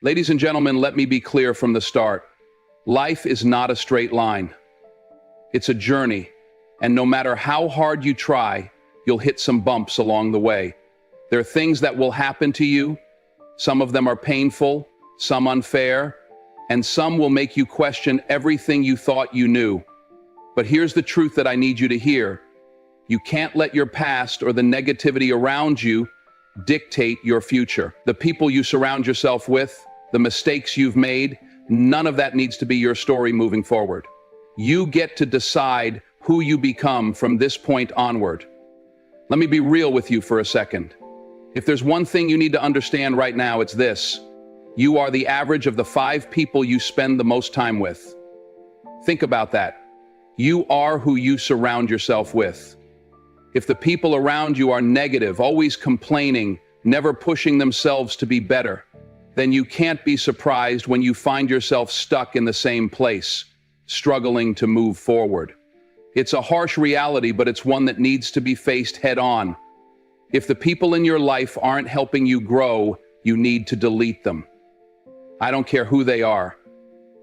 Ladies and gentlemen, let me be clear from the start. Life is not a straight line. It's a journey, and no matter how hard you try, you'll hit some bumps along the way. There are things that will happen to you. Some of them are painful, some unfair, and some will make you question everything you thought you knew. But here's the truth that I need you to hear. You can't let your past or the negativity around you dictate your future. The people you surround yourself with, the mistakes you've made, none of that needs to be your story moving forward. You get to decide who you become from this point onward. Let me be real with you for a second. If there's one thing you need to understand right now, it's this. You are the average of the 5 people you spend the most time with. Think about that. You are who you surround yourself with. If the people around you are negative, always complaining, never pushing themselves to be better, then you can't be surprised when you find yourself stuck in the same place, struggling to move forward. It's a harsh reality, but it's one that needs to be faced head on. If the people in your life aren't helping you grow, you need to delete them. I don't care who they are.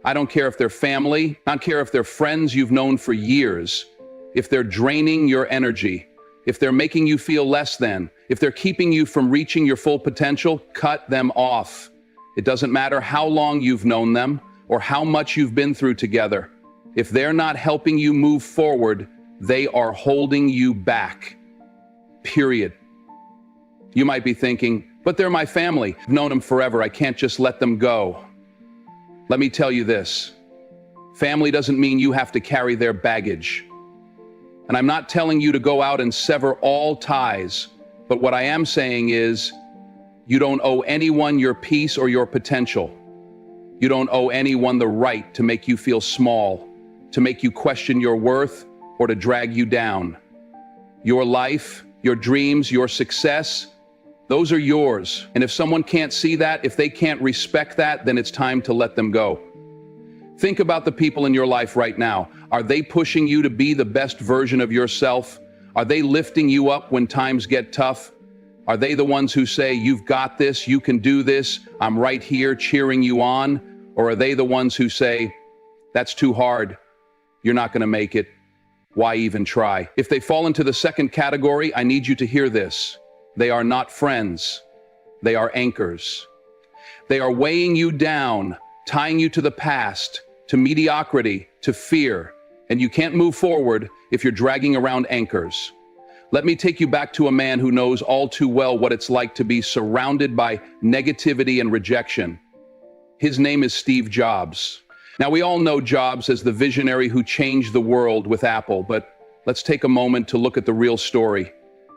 I don't care if they're family. I don't care if they're friends you've known for years. If they're draining your energy, if they're making you feel less than, if they're keeping you from reaching your full potential, cut them off. It doesn't matter how long you've known them or how much you've been through together. If they're not helping you move forward, they are holding you back. Period. You might be thinking, but they're my family. I've known them forever. I can't just let them go. Let me tell you this. Family doesn't mean you have to carry their baggage. And I'm not telling you to go out and sever all ties, but what I am saying is, you don't owe anyone your peace or your potential. You don't owe anyone the right to make you feel small, to make you question your worth, or to drag you down. Your life, your dreams, your success, those are yours. And if someone can't see that, if they can't respect that, then it's time to let them go. Think about the people in your life right now. Are they pushing you to be the best version of yourself? Are they lifting you up when times get tough? Are they the ones who say, you've got this, you can do this, I'm right here cheering you on? Or are they the ones who say, that's too hard, you're not going to make it, why even try? If they fall into the second category, I need you to hear this. They are not friends, they are anchors. They are weighing you down, tying you to the past, to mediocrity, to fear, and you can't move forward if you're dragging around anchors. Let me take you back to a man who knows all too well what it's like to be surrounded by negativity and rejection. His name is Steve Jobs. Now, we all know Jobs as the visionary who changed the world with Apple, but let's take a moment to look at the real story.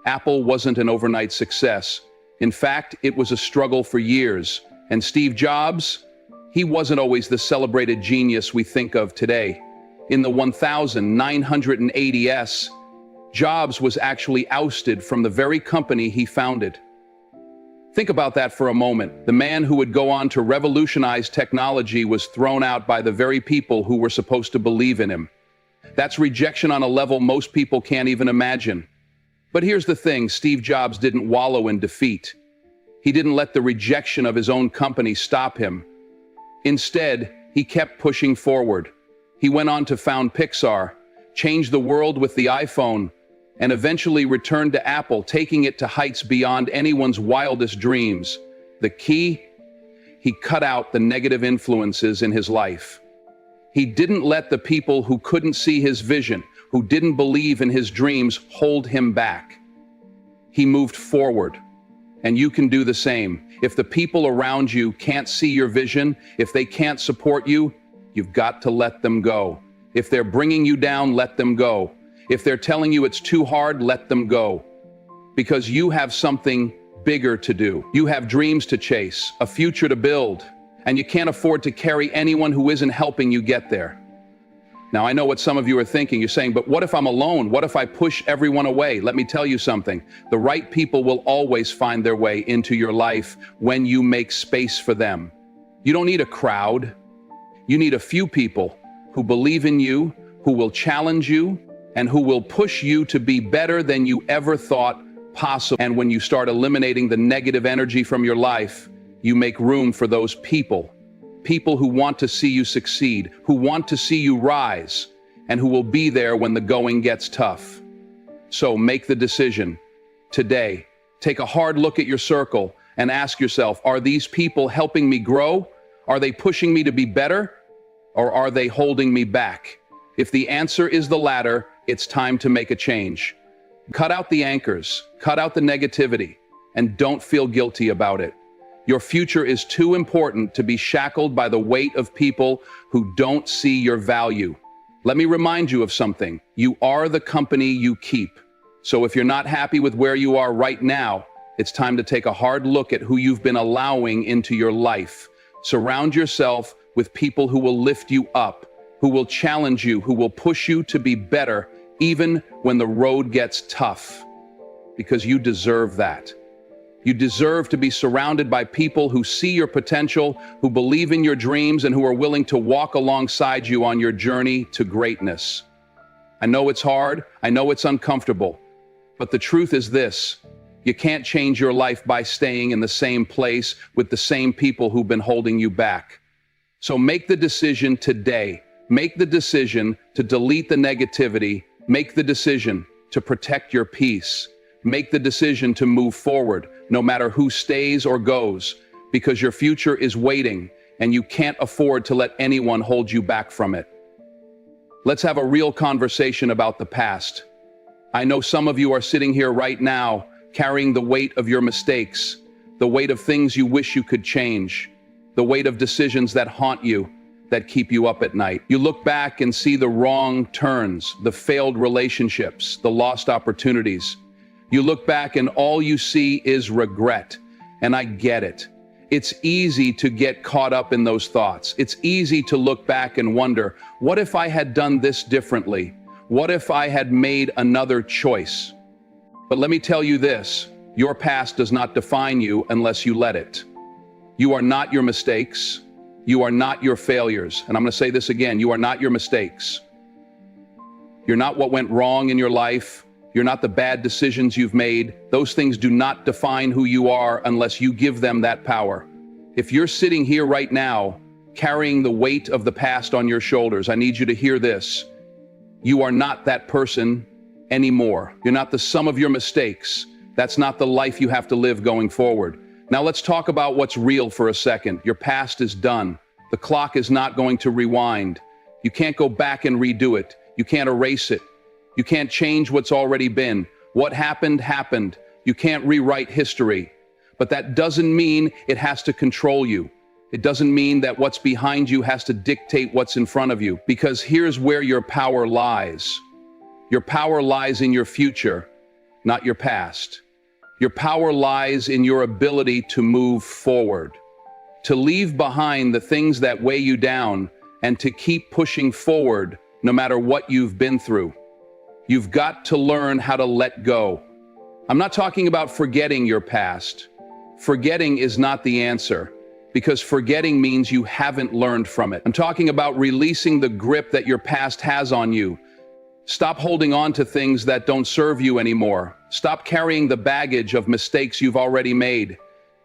Apple wasn't an overnight success. In fact, it was a struggle for years. And Steve Jobs, he wasn't always the celebrated genius we think of today. In the 1980s, Jobs was actually ousted from the very company he founded. Think about that for a moment. The man who would go on to revolutionize technology was thrown out by the very people who were supposed to believe in him. That's rejection on a level most people can't even imagine. But here's the thing, Steve Jobs didn't wallow in defeat. He didn't let the rejection of his own company stop him. Instead, he kept pushing forward. He went on to found Pixar, changed the world with the iPhone, and eventually returned to Apple, taking it to heights beyond anyone's wildest dreams. The key? He cut out the negative influences in his life. He didn't let the people who couldn't see his vision, who didn't believe in his dreams, hold him back. He moved forward. And you can do the same. If the people around you can't see your vision, if they can't support you, you've got to let them go. If they're bringing you down, let them go. If they're telling you it's too hard, let them go. Because you have something bigger to do. You have dreams to chase, a future to build, and you can't afford to carry anyone who isn't helping you get there. Now, I know what some of you are thinking. You're saying, but what if I'm alone? What if I push everyone away? Let me tell you something. The right people will always find their way into your life when you make space for them. You don't need a crowd. You need a few people who believe in you, who will challenge you, and who will push you to be better than you ever thought possible. And when you start eliminating the negative energy from your life, you make room for those people. People who want to see you succeed, who want to see you rise, and who will be there when the going gets tough. So make the decision today. Take a hard look at your circle and ask yourself, are these people helping me grow? Are they pushing me to be better? Or are they holding me back? If the answer is the latter, it's time to make a change. Cut out the anchors, cut out the negativity, and don't feel guilty about it. Your future is too important to be shackled by the weight of people who don't see your value. Let me remind you of something. You are the company you keep. So if you're not happy with where you are right now, it's time to take a hard look at who you've been allowing into your life. Surround yourself with people who will lift you up, who will challenge you, who will push you to be better, even when the road gets tough. Because you deserve that. You deserve to be surrounded by people who see your potential, who believe in your dreams, and who are willing to walk alongside you on your journey to greatness. I know it's hard, I know it's uncomfortable, but the truth is this: you can't change your life by staying in the same place with the same people who've been holding you back. So make the decision today. Make the decision to delete the negativity. Make the decision to protect your peace. Make the decision to move forward, no matter who stays or goes, because your future is waiting and you can't afford to let anyone hold you back from it. Let's have a real conversation about the past. I know some of you are sitting here right now carrying the weight of your mistakes, the weight of things you wish you could change, the weight of decisions that haunt you, that keep you up at night. You look back and see the wrong turns, the failed relationships, the lost opportunities. You look back and all you see is regret. And I get it. It's easy to get caught up in those thoughts. It's easy to look back and wonder, what if I had done this differently? What if I had made another choice? But let me tell you this, your past does not define you unless you let it. You are not your mistakes. You are not your failures. And I'm going to say this again, you are not your mistakes. You're not what went wrong in your life. You're not the bad decisions you've made. Those things do not define who you are unless you give them that power. If you're sitting here right now, carrying the weight of the past on your shoulders, I need you to hear this. You are not that person anymore. You're not the sum of your mistakes. That's not the life you have to live going forward. Now let's talk about what's real for a second. Your past is done. The clock is not going to rewind. You can't go back and redo it. You can't erase it. You can't change what's already been. What happened, happened. You can't rewrite history. But that doesn't mean it has to control you. It doesn't mean that what's behind you has to dictate what's in front of you. Because here's where your power lies. Your power lies in your future, not your past. Your power lies in your ability to move forward, to leave behind the things that weigh you down, and to keep pushing forward no matter what you've been through. You've got to learn how to let go. I'm not talking about forgetting your past. Forgetting is not the answer, because forgetting means you haven't learned from it. I'm talking about releasing the grip that your past has on you. Stop holding on to things that don't serve you anymore. Stop carrying the baggage of mistakes you've already made.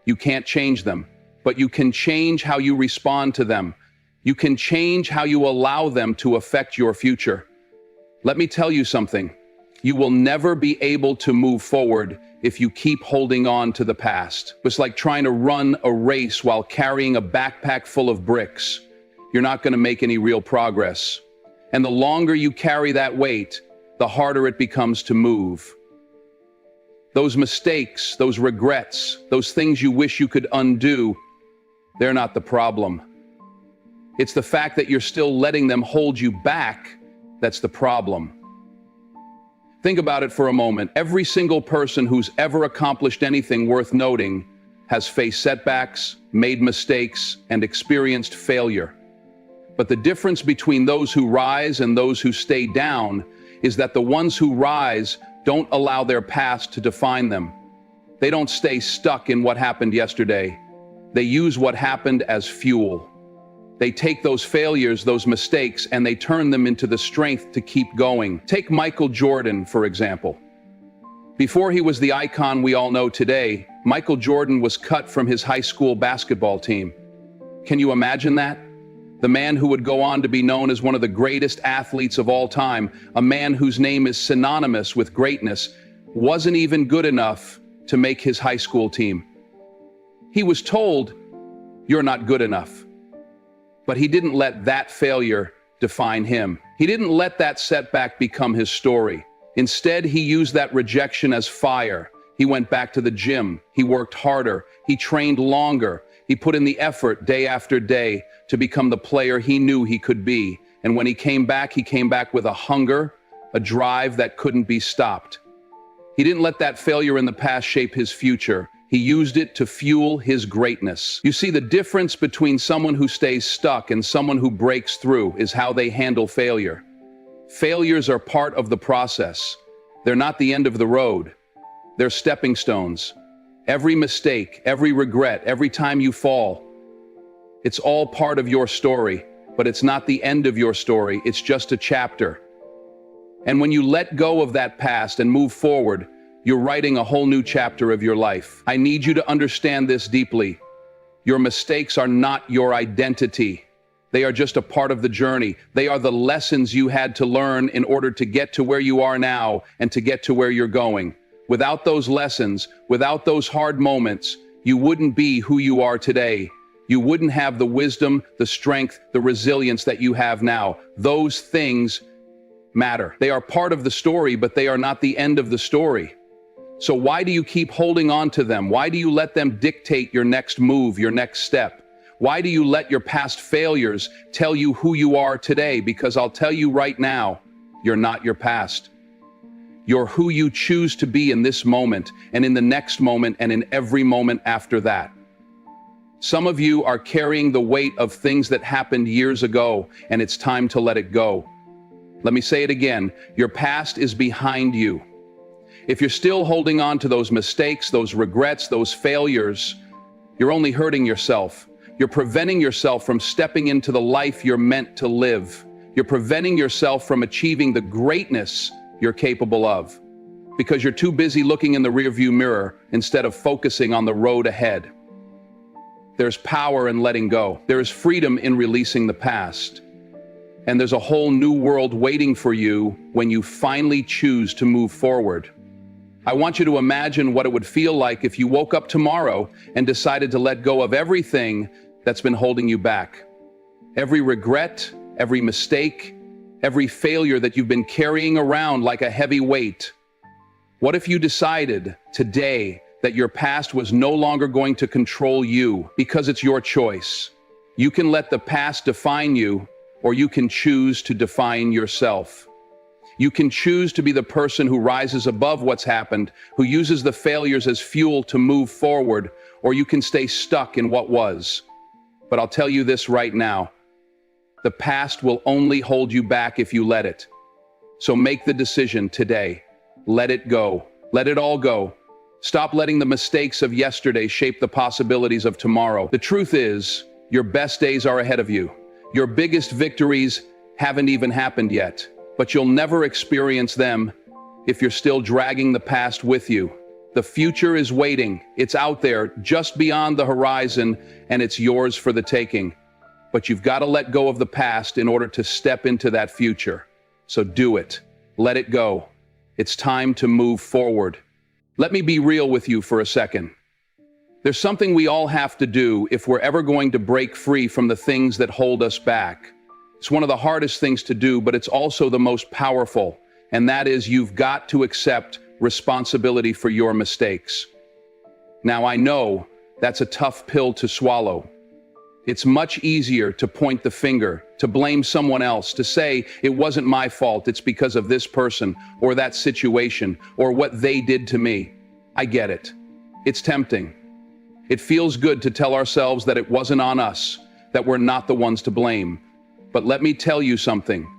You can't change them, but you can change how you respond to them. You can change how you allow them to affect your future. Let me tell you something. You will never be able to move forward if you keep holding on to the past. It's like trying to run a race while carrying a backpack full of bricks. You're not going to make any real progress. And the longer you carry that weight, the harder it becomes to move. Those mistakes, those regrets, those things you wish you could undo, they're not the problem. It's the fact that you're still letting them hold you back that's the problem. Think about it for a moment. Every single person who's ever accomplished anything worth noting has faced setbacks, made mistakes, and experienced failure. But the difference between those who rise and those who stay down is that the ones who rise don't allow their past to define them. They don't stay stuck in what happened yesterday. They use what happened as fuel. They take those failures, those mistakes, and they turn them into the strength to keep going. Take Michael Jordan, for example. Before he was the icon we all know today, Michael Jordan was cut from his high school basketball team. Can you imagine that? The man who would go on to be known as one of the greatest athletes of all time, a man whose name is synonymous with greatness, wasn't even good enough to make his high school team. He was told, "You're not good enough." But he didn't let that failure define him. He didn't let that setback become his story. Instead, he used that rejection as fire. He went back to the gym. He worked harder. He trained longer. He put in the effort day after day to become the player he knew he could be. And when he came back with a hunger, a drive that couldn't be stopped. He didn't let that failure in the past shape his future. He used it to fuel his greatness. You see, the difference between someone who stays stuck and someone who breaks through is how they handle failure. Failures are part of the process. They're not the end of the road. They're stepping stones. Every mistake, every regret, every time you fall, it's all part of your story, but it's not the end of your story. It's just a chapter. And when you let go of that past and move forward, you're writing a whole new chapter of your life. I need you to understand this deeply. Your mistakes are not your identity. They are just a part of the journey. They are the lessons you had to learn in order to get to where you are now and to get to where you're going. Without those lessons, without those hard moments, you wouldn't be who you are today. You wouldn't have the wisdom, the strength, the resilience that you have now. Those things matter. They are part of the story, but they are not the end of the story. So why do you keep holding on to them? Why do you let them dictate your next move, your next step? Why do you let your past failures tell you who you are today? Because I'll tell you right now, you're not your past. You're who you choose to be in this moment, and in the next moment, and in every moment after that. Some of you are carrying the weight of things that happened years ago, and it's time to let it go. Let me say it again. Your past is behind you. If you're still holding on to those mistakes, those regrets, those failures, you're only hurting yourself. You're preventing yourself from stepping into the life you're meant to live. You're preventing yourself from achieving the greatness you're capable of, because you're too busy looking in the rearview mirror instead of focusing on the road ahead. There's power in letting go. There is freedom in releasing the past. And there's a whole new world waiting for you when you finally choose to move forward. I want you to imagine what it would feel like if you woke up tomorrow and decided to let go of everything that's been holding you back. Every regret, every mistake, every failure that you've been carrying around like a heavy weight. What if you decided today that your past was no longer going to control you because it's your choice? You can let the past define you, or you can choose to define yourself. You can choose to be the person who rises above what's happened, who uses the failures as fuel to move forward, or you can stay stuck in what was. But I'll tell you this right now. The past will only hold you back if you let it. So make the decision today. Let it go. Let it all go. Stop letting the mistakes of yesterday shape the possibilities of tomorrow. The truth is, your best days are ahead of you. Your biggest victories haven't even happened yet, but you'll never experience them if you're still dragging the past with you. The future is waiting. It's out there, just beyond the horizon, and it's yours for the taking. But you've got to let go of the past in order to step into that future. So do it. Let it go. It's time to move forward. Let me be real with you for a second. There's something we all have to do if we're ever going to break free from the things that hold us back. It's one of the hardest things to do, but it's also the most powerful. And that is, you've got to accept responsibility for your mistakes. Now, I know that's a tough pill to swallow. It's much easier to point the finger, to blame someone else, to say, it wasn't my fault, it's because of this person, or that situation, or what they did to me. I get it. It's tempting. It feels good to tell ourselves that it wasn't on us, that we're not the ones to blame. But let me tell you something.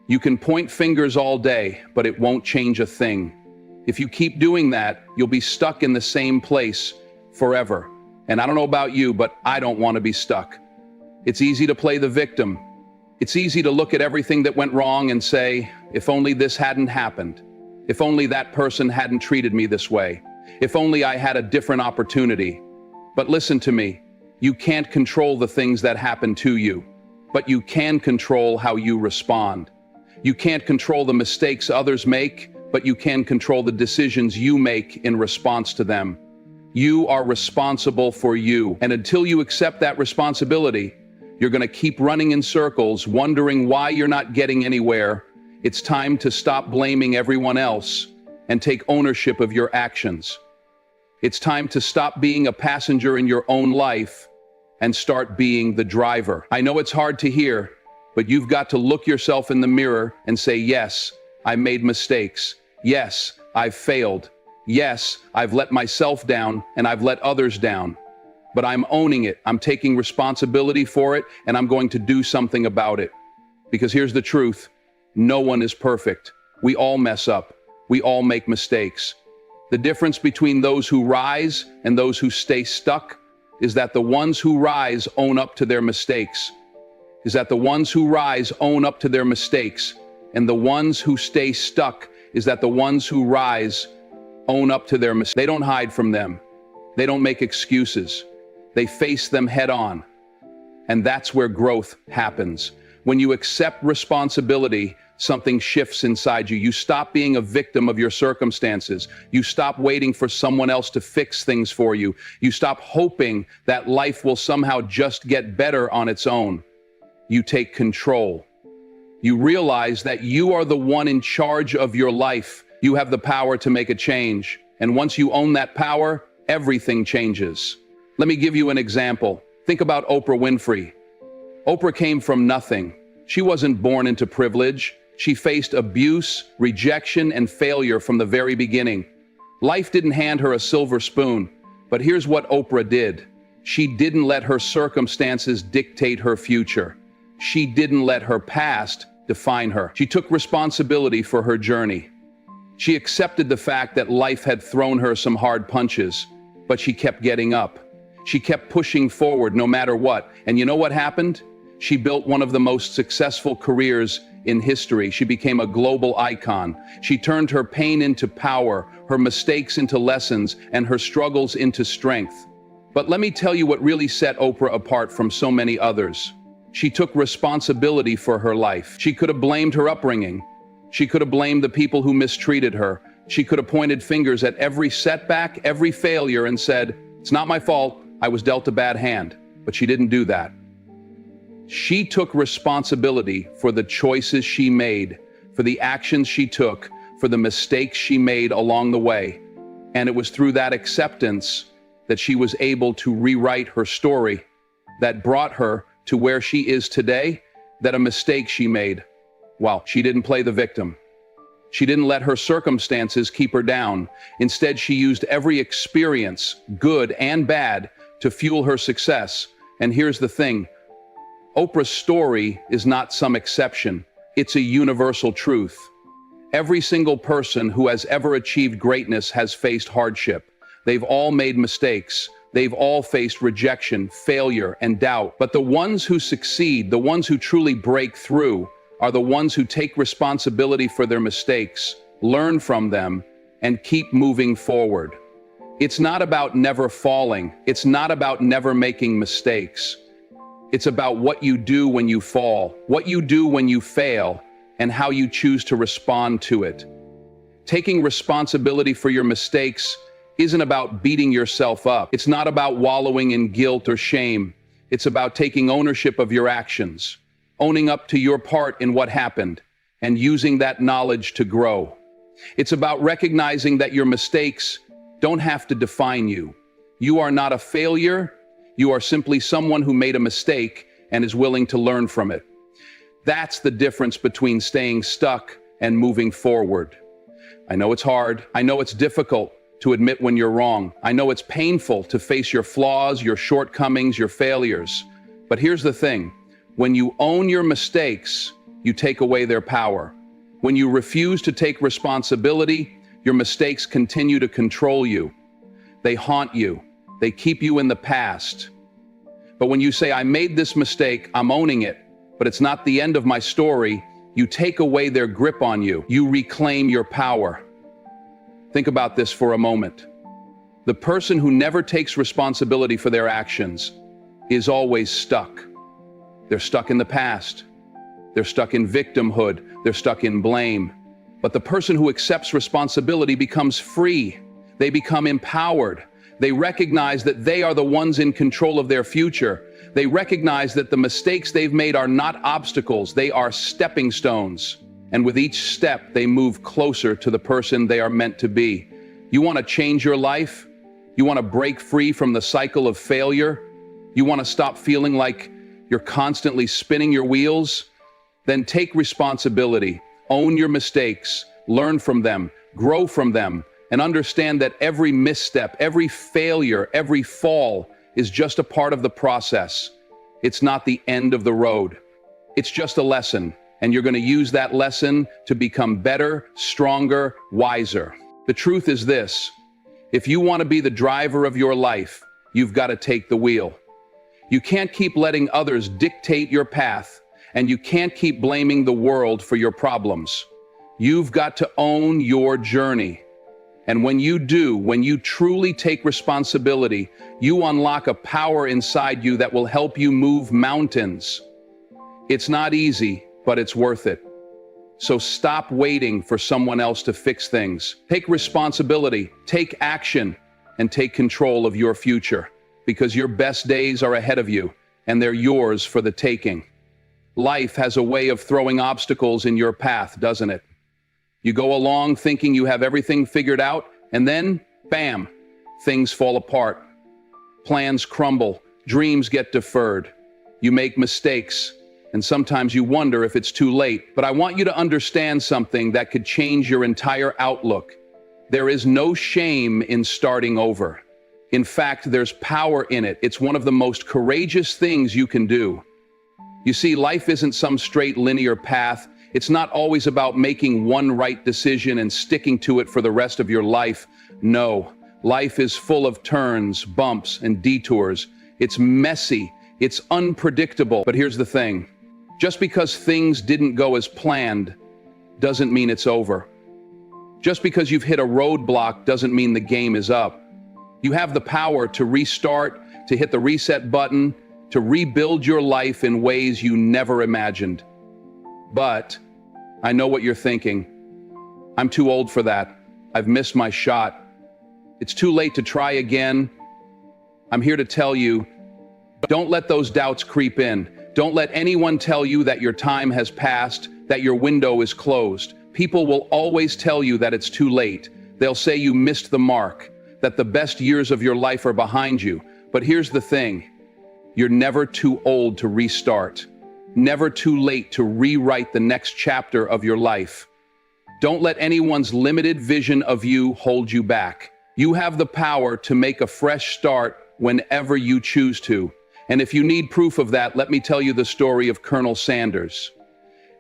You can point fingers all day, but it won't change a thing. If you keep doing that, you'll be stuck in the same place forever. And I don't know about you, but I don't want to be stuck. It's easy to play the victim. It's easy to look at everything that went wrong and say, if only this hadn't happened. If only that person hadn't treated me this way. If only I had a different opportunity. But listen to me. You can't control the things that happen to you, but you can control how you respond. You can't control the mistakes others make, but you can control the decisions you make in response to them. You are responsible for you, and until you accept that responsibility, you're going to keep running in circles, wondering why you're not getting anywhere. It's time to stop blaming everyone else and take ownership of your actions. It's time to stop being a passenger in your own life and start being the driver. I know it's hard to hear, but you've got to look yourself in the mirror and say, yes, I made mistakes. Yes, I've failed. Yes, I've let myself down and I've let others down. But I'm owning it. I'm taking responsibility for it, and I'm going to do something about it. Because here's the truth. No one is perfect. We all mess up. We all make mistakes. The difference between those who rise and those who stay stuck is that the ones who rise own up to their mistakes. And the ones who stay stuck is that the ones who rise own up to their mistakes. They don't hide from them. They don't make excuses. They face them head on. And that's where growth happens. When you accept responsibility, something shifts inside you. You stop being a victim of your circumstances. You stop waiting for someone else to fix things for you. You stop hoping that life will somehow just get better on its own. You take control. You realize that you are the one in charge of your life. You have the power to make a change. And once you own that power, everything changes. Let me give you an example. Think about Oprah Winfrey. Oprah came from nothing. She wasn't born into privilege. She faced abuse, rejection, and failure from the very beginning. Life didn't hand her a silver spoon, but here's what Oprah did. She didn't let her circumstances dictate her future. She didn't let her past define her. She took responsibility for her journey. She accepted the fact that life had thrown her some hard punches, but she kept getting up. She kept pushing forward no matter what. And you know what happened? She built one of the most successful careers in history. She became a global icon. She turned her pain into power, her mistakes into lessons, and her struggles into strength. But let me tell you what really set Oprah apart from so many others. She took responsibility for her life. She could have blamed her upbringing. She could have blamed the people who mistreated her. She could have pointed fingers at every setback, every failure, and said, "It's not my fault. I was dealt a bad hand." But she didn't do that. She took responsibility for the choices she made, for the actions she took, for the mistakes she made along the way. And it was through that acceptance that she was able to rewrite her story that brought her to where she is today, that a mistake she made, well, she didn't play the victim. She didn't let her circumstances keep her down. Instead, she used every experience, good and bad, to fuel her success. And here's the thing. Oprah's story is not some exception. It's a universal truth. Every single person who has ever achieved greatness has faced hardship. They've all made mistakes. They've all faced rejection, failure, and doubt. But the ones who succeed, the ones who truly break through, are the ones who take responsibility for their mistakes, learn from them, and keep moving forward. It's not about never falling. It's not about never making mistakes. It's about what you do when you fall, what you do when you fail, and how you choose to respond to it. Taking responsibility for your mistakes isn't about beating yourself up. It's not about wallowing in guilt or shame. It's about taking ownership of your actions, owning up to your part in what happened, and using that knowledge to grow. It's about recognizing that your mistakes don't have to define you. You are not a failure. You are simply someone who made a mistake and is willing to learn from it. That's the difference between staying stuck and moving forward. I know it's hard. I know it's difficult to admit when you're wrong. I know it's painful to face your flaws, your shortcomings, your failures. But here's the thing. When you own your mistakes, you take away their power. When you refuse to take responsibility, your mistakes continue to control you. They haunt you. They keep you in the past. But when you say, I made this mistake, I'm owning it, but it's not the end of my story, you take away their grip on you. You reclaim your power. Think about this for a moment. The person who never takes responsibility for their actions is always stuck. They're stuck in the past. They're stuck in victimhood. They're stuck in blame. But the person who accepts responsibility becomes free. They become empowered. They recognize that they are the ones in control of their future. They recognize that the mistakes they've made are not obstacles, they are stepping stones. And with each step, they move closer to the person they are meant to be. You want to change your life? You want to break free from the cycle of failure? You want to stop feeling like you're constantly spinning your wheels? Then take responsibility, own your mistakes, learn from them, grow from them, and understand that every misstep, every failure, every fall is just a part of the process. It's not the end of the road. It's just a lesson, and you're going to use that lesson to become better, stronger, wiser. The truth is this: if you want to be the driver of your life, you've got to take the wheel. You can't keep letting others dictate your path, and you can't keep blaming the world for your problems. You've got to own your journey. And when you do, when you truly take responsibility, you unlock a power inside you that will help you move mountains. It's not easy, but it's worth it. So stop waiting for someone else to fix things. Take responsibility, take action, and take control of your future, because your best days are ahead of you, and they're yours for the taking. Life has a way of throwing obstacles in your path, doesn't it? You go along thinking you have everything figured out, and then, bam, things fall apart. Plans crumble, dreams get deferred. You make mistakes, and sometimes you wonder if it's too late. But I want you to understand something that could change your entire outlook. There is no shame in starting over. In fact, there's power in it. It's one of the most courageous things you can do. You see, life isn't some straight linear path. It's not always about making one right decision and sticking to it for the rest of your life. No, life is full of turns, bumps, and detours. It's messy, it's unpredictable. But here's the thing: just because things didn't go as planned doesn't mean it's over. Just because you've hit a roadblock doesn't mean the game is up. You have the power to restart, to hit the reset button, to rebuild your life in ways you never imagined. But I know what you're thinking. I'm too old for that. I've missed my shot. It's too late to try again. I'm here to tell you, don't let those doubts creep in. Don't let anyone tell you that your time has passed, that your window is closed. People will always tell you that it's too late. They'll say you missed the mark, that the best years of your life are behind you. But here's the thing: you're never too old to restart. Never too late to rewrite the next chapter of your life. Don't let anyone's limited vision of you hold you back. You have the power to make a fresh start whenever you choose to. And if you need proof of that, let me tell you the story of Colonel Sanders.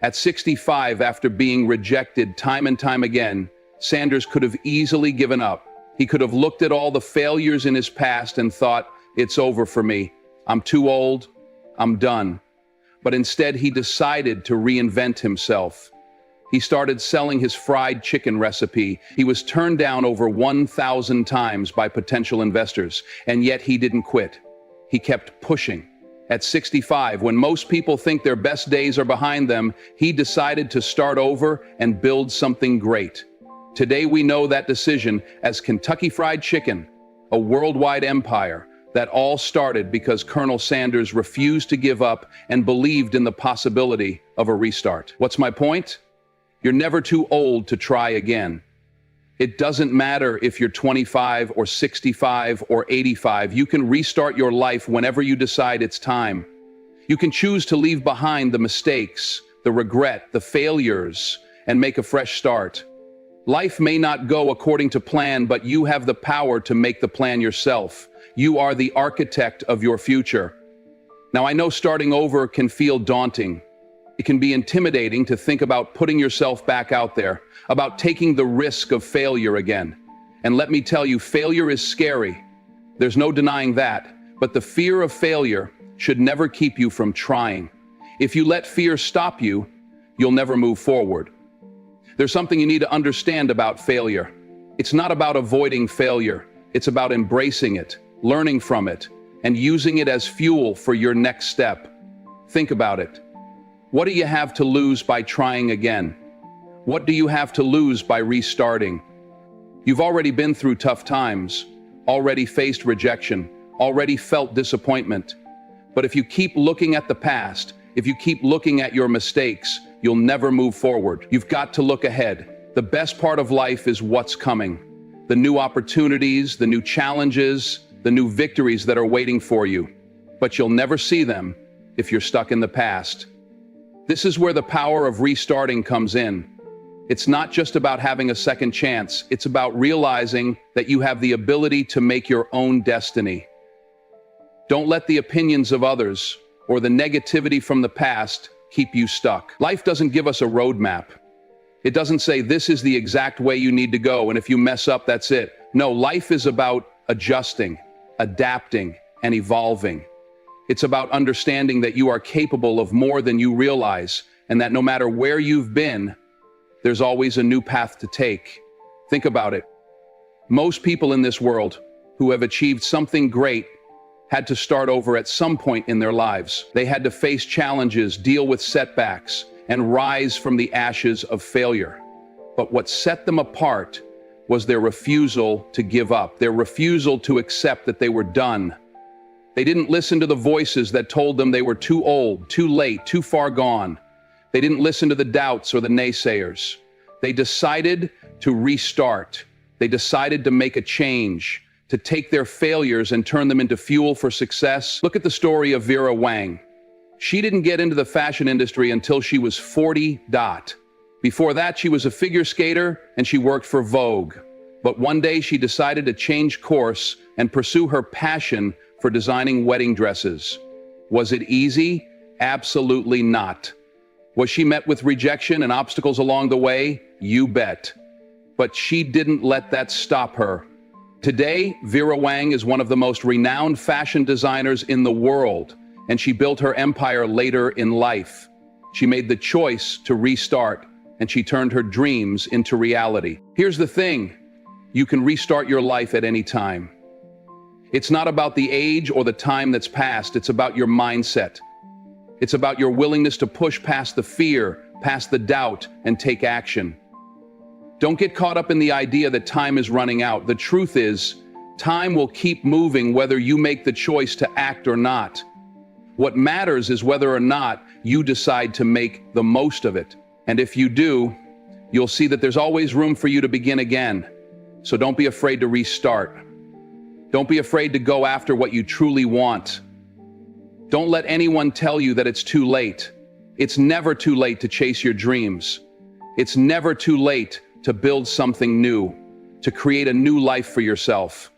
At 65, after being rejected time and time again, Sanders could have easily given up. He could have looked at all the failures in his past and thought, "It's over for me. I'm too old. I'm done." But instead, he decided to reinvent himself. He started selling his fried chicken recipe. He was turned down over 1,000 times by potential investors, and yet he didn't quit. He kept pushing. At 65, when most people think their best days are behind them, he decided to start over and build something great. Today, we know that decision as Kentucky Fried Chicken, a worldwide empire. That all started because Colonel Sanders refused to give up and believed in the possibility of a restart. What's my point? You're never too old to try again. It doesn't matter if you're 25 or 65 or 85. You can restart your life whenever you decide it's time. You can choose to leave behind the mistakes, the regret, the failures, and make a fresh start. Life may not go according to plan, but you have the power to make the plan yourself. You are the architect of your future. Now, I know starting over can feel daunting. It can be intimidating to think about putting yourself back out there, about taking the risk of failure again. And let me tell you, failure is scary. There's no denying that. But the fear of failure should never keep you from trying. If you let fear stop you, you'll never move forward. There's something you need to understand about failure. It's not about avoiding failure. It's about embracing it, learning from it, and using it as fuel for your next step. Think about it. What do you have to lose by trying again? What do you have to lose by restarting? You've already been through tough times, already faced rejection, already felt disappointment. But if you keep looking at the past, if you keep looking at your mistakes, you'll never move forward. You've got to look ahead. The best part of life is what's coming. The new opportunities, the new challenges, the new victories that are waiting for you. But you'll never see them if you're stuck in the past. This is where the power of restarting comes in. It's not just about having a second chance. It's about realizing that you have the ability to make your own destiny. Don't let the opinions of others or the negativity from the past keep you stuck. Life doesn't give us a roadmap. It doesn't say this is the exact way you need to go, and if you mess up, that's it. No, life is about adjusting, adapting, and evolving. It's about understanding that you are capable of more than you realize, and that no matter where you've been, there's always a new path to take. Think about it. Most people in this world who have achieved something great had to start over at some point in their lives. They had to face challenges, deal with setbacks, and rise from the ashes of failure. But what set them apart was their refusal to give up, their refusal to accept that they were done. They didn't listen to the voices that told them they were too old, too late, too far gone. They didn't listen to the doubts or the naysayers. They decided to restart. They decided to make a change, to take their failures and turn them into fuel for success. Look at the story of Vera Wang. She didn't get into the fashion industry until she was 40. Before that, she was a figure skater and she worked for Vogue. But one day she decided to change course and pursue her passion for designing wedding dresses. Was it easy? Absolutely not. Was she met with rejection and obstacles along the way? You bet. But she didn't let that stop her. Today, Vera Wang is one of the most renowned fashion designers in the world, and she built her empire later in life. She made the choice to restart, and she turned her dreams into reality. Here's the thing, you can restart your life at any time. It's not about the age or the time that's passed, it's about your mindset. It's about your willingness to push past the fear, past the doubt, and take action. Don't get caught up in the idea that time is running out. The truth is, time will keep moving whether you make the choice to act or not. What matters is whether or not you decide to make the most of it. And if you do, you'll see that there's always room for you to begin again. So don't be afraid to restart. Don't be afraid to go after what you truly want. Don't let anyone tell you that it's too late. It's never too late to chase your dreams. It's never too late to build something new, to create a new life for yourself.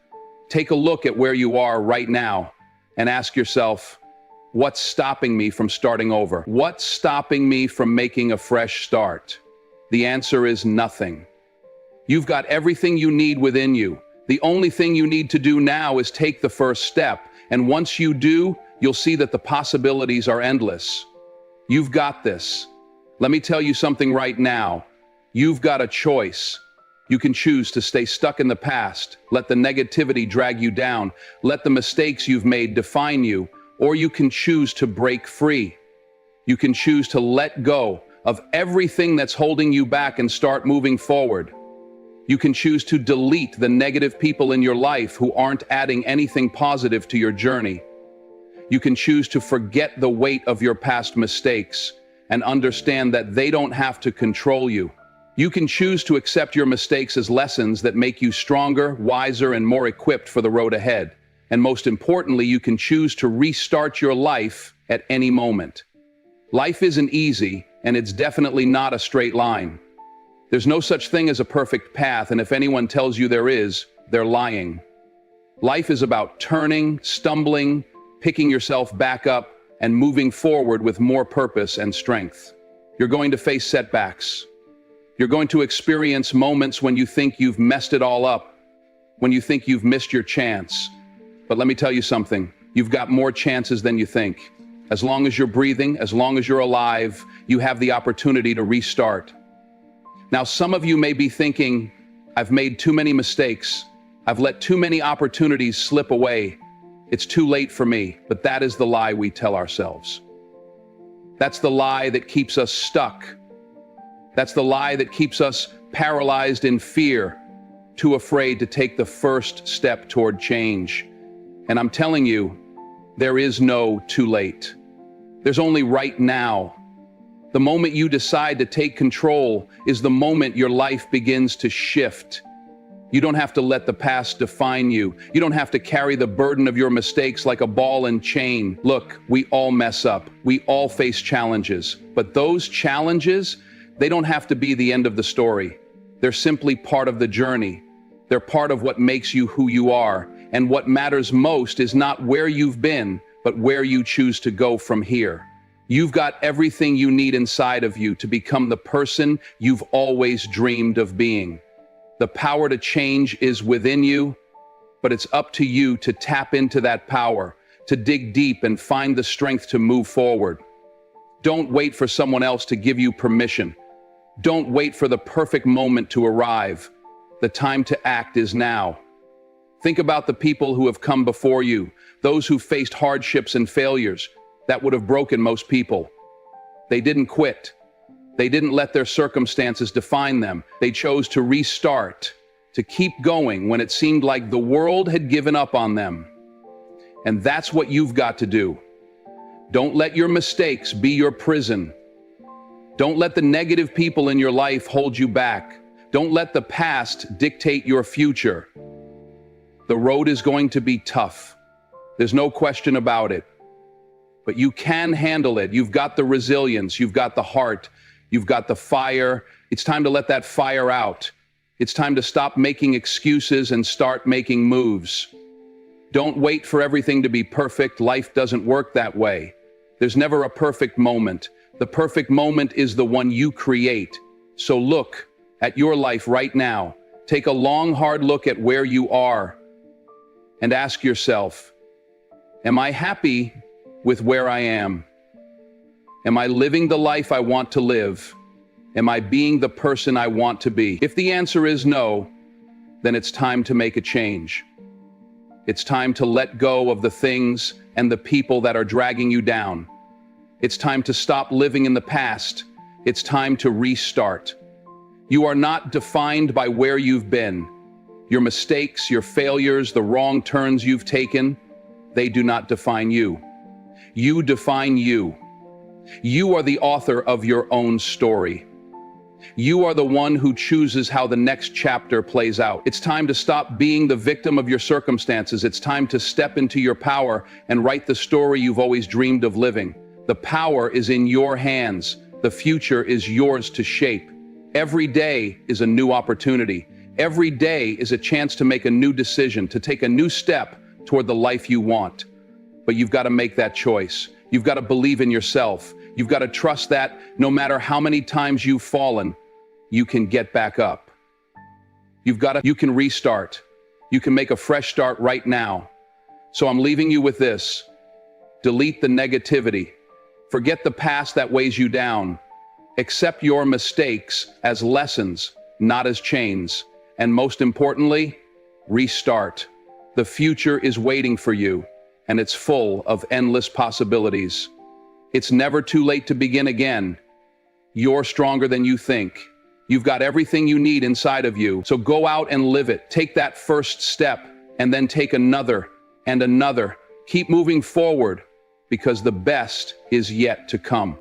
Take a look at where you are right now and ask yourself, what's stopping me from starting over? What's stopping me from making a fresh start? The answer is nothing. You've got everything you need within you. The only thing you need to do now is take the first step. And once you do, you'll see that the possibilities are endless. You've got this. Let me tell you something right now. You've got a choice. You can choose to stay stuck in the past, let the negativity drag you down, let the mistakes you've made define you, or you can choose to break free. You can choose to let go of everything that's holding you back and start moving forward. You can choose to delete the negative people in your life who aren't adding anything positive to your journey. You can choose to forget the weight of your past mistakes and understand that they don't have to control you. You can choose to accept your mistakes as lessons that make you stronger, wiser, and more equipped for the road ahead. And most importantly, you can choose to restart your life at any moment. Life isn't easy, and it's definitely not a straight line. There's no such thing as a perfect path, and if anyone tells you there is, they're lying. Life is about turning, stumbling, picking yourself back up, and moving forward with more purpose and strength. You're going to face setbacks. You're going to experience moments when you think you've messed it all up, when you think you've missed your chance. But let me tell you something, you've got more chances than you think. As long as you're breathing, as long as you're alive, you have the opportunity to restart. Now, some of you may be thinking, I've made too many mistakes. I've let too many opportunities slip away. It's too late for me. But that is the lie we tell ourselves. That's the lie that keeps us stuck. That's the lie that keeps us paralyzed in fear, too afraid to take the first step toward change. And I'm telling you, there is no too late. There's only right now. The moment you decide to take control is the moment your life begins to shift. You don't have to let the past define you. You don't have to carry the burden of your mistakes like a ball and chain. Look, we all mess up. We all face challenges. But those challenges, they don't have to be the end of the story. They're simply part of the journey. They're part of what makes you who you are. And what matters most is not where you've been, but where you choose to go from here. You've got everything you need inside of you to become the person you've always dreamed of being. The power to change is within you, but it's up to you to tap into that power, to dig deep and find the strength to move forward. Don't wait for someone else to give you permission. Don't wait for the perfect moment to arrive. The time to act is now. Think about the people who have come before you, those who faced hardships and failures that would have broken most people. They didn't quit. They didn't let their circumstances define them. They chose to restart, to keep going when it seemed like the world had given up on them. And that's what you've got to do. Don't let your mistakes be your prison. Don't let the negative people in your life hold you back. Don't let the past dictate your future. The road is going to be tough. There's no question about it. But you can handle it. You've got the resilience. You've got the heart. You've got the fire. It's time to let that fire out. It's time to stop making excuses and start making moves. Don't wait for everything to be perfect. Life doesn't work that way. There's never a perfect moment. The perfect moment is the one you create. So look at your life right now. Take a long, hard look at where you are and ask yourself, am I happy with where I am? Am I living the life I want to live? Am I being the person I want to be? If the answer is no, then it's time to make a change. It's time to let go of the things and the people that are dragging you down. It's time to stop living in the past. It's time to restart. You are not defined by where you've been. Your mistakes, your failures, the wrong turns you've taken, they do not define you. You define you. You are the author of your own story. You are the one who chooses how the next chapter plays out. It's time to stop being the victim of your circumstances. It's time to step into your power and write the story you've always dreamed of living. The power is in your hands. The future is yours to shape. Every day is a new opportunity. Every day is a chance to make a new decision, to take a new step toward the life you want. But you've got to make that choice. You've got to believe in yourself. You've got to trust that no matter how many times you've fallen, you can get back up. You can restart. You can make a fresh start right now. So I'm leaving you with this. Delete the negativity. Forget the past that weighs you down. Accept your mistakes as lessons, not as chains. And most importantly, restart. The future is waiting for you, and it's full of endless possibilities. It's never too late to begin again. You're stronger than you think. You've got everything you need inside of you. So go out and live it. Take that first step, and then take another and another. Keep moving forward, because the best is yet to come.